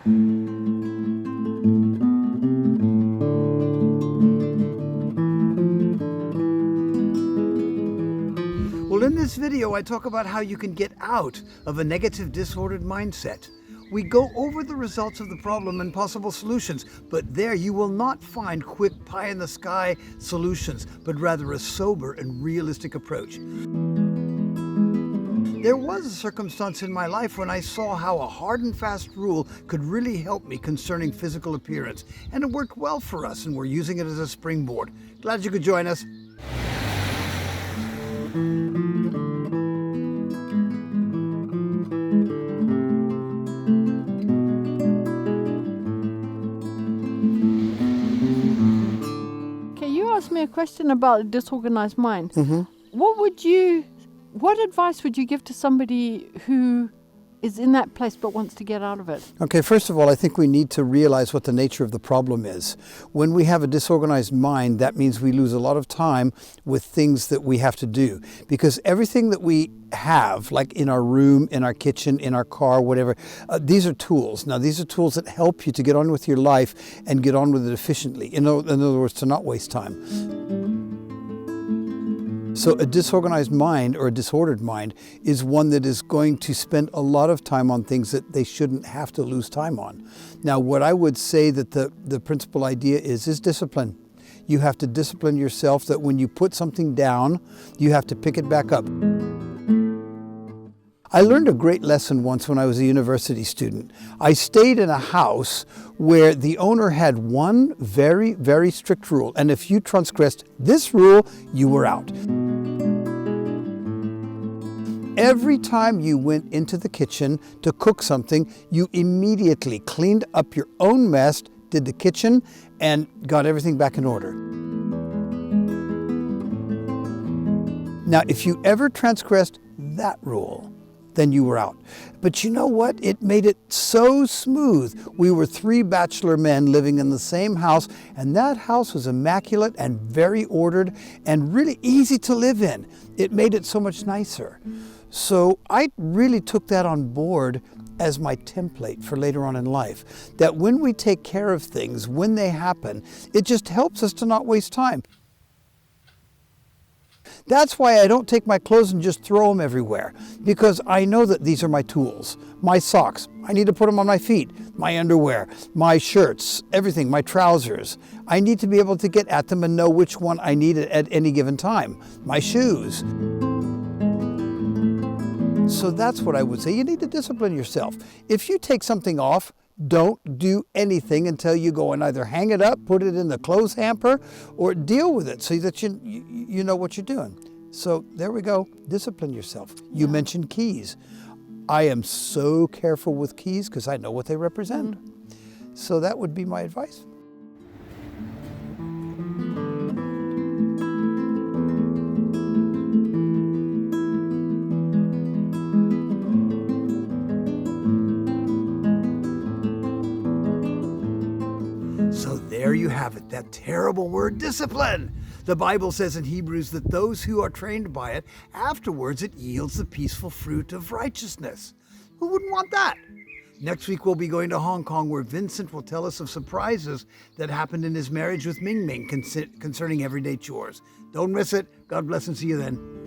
Well, in this video, I talk about how you can get out of a negative, disordered mindset. We go over the results of the problem and possible solutions, but there you will not find quick pie-in-the-sky solutions, but rather a sober and realistic approach. There was a circumstance in my life when I saw how a hard and fast rule could really help me concerning physical appearance, and it worked well for us, and we're using it as a springboard. Glad you could join us. Me a question about a disorganized mind. What advice would you give to somebody who is in that place but wants to get out of it? Okay, first of all, I think we need to realize what the nature of the problem is. When we have a disorganized mind, that means we lose a lot of time with things that we have to do, because everything that we have, like in our room, in our kitchen, in our car, whatever, these are tools. Now, these are tools that help you to get on with your life and get on with it efficiently. In other words, to not waste time. So a disorganized mind or a disordered mind is one that is going to spend a lot of time on things that they shouldn't have to lose time on. Now, what I would say that the principal idea is discipline. You have to discipline yourself that when you put something down, you have to pick it back up. I learned a great lesson once when I was a university student. I stayed in a house where the owner had one very, very strict rule, and if you transgressed this rule, you were out. Every time you went into the kitchen to cook something, you immediately cleaned up your own mess, did the kitchen, and got everything back in order. Now, if you ever transgressed that rule, then you were out. But you know what? It made it so smooth. We were 3 bachelor men living in the same house, and that house was immaculate and very ordered and really easy to live in. It made it so much nicer. So I really took that on board as my template for later on in life, that when we take care of things, when they happen, it just helps us to not waste time. That's why I don't take my clothes and just throw them everywhere, because I know that these are my tools. My socks, I need to put them on my feet. My underwear, my shirts, everything, my trousers. I need to be able to get at them and know which one I need at any given time. My shoes. So that's what I would say. You need to discipline yourself. If you take something off, don't do anything until you go and either hang it up, put it in the clothes hamper, or deal with it so that you know what you're doing. So there we go. Discipline yourself. You mentioned keys. I am so careful with keys because I know what they represent. So that would be my advice. So there you have it, that terrible word, discipline. The Bible says in Hebrews that those who are trained by it, afterwards it yields the peaceful fruit of righteousness. Who wouldn't want that? Next week we'll be going to Hong Kong, where Vincent will tell us of surprises that happened in his marriage with Ming Ming concerning everyday chores. Don't miss it. God bless and see you then.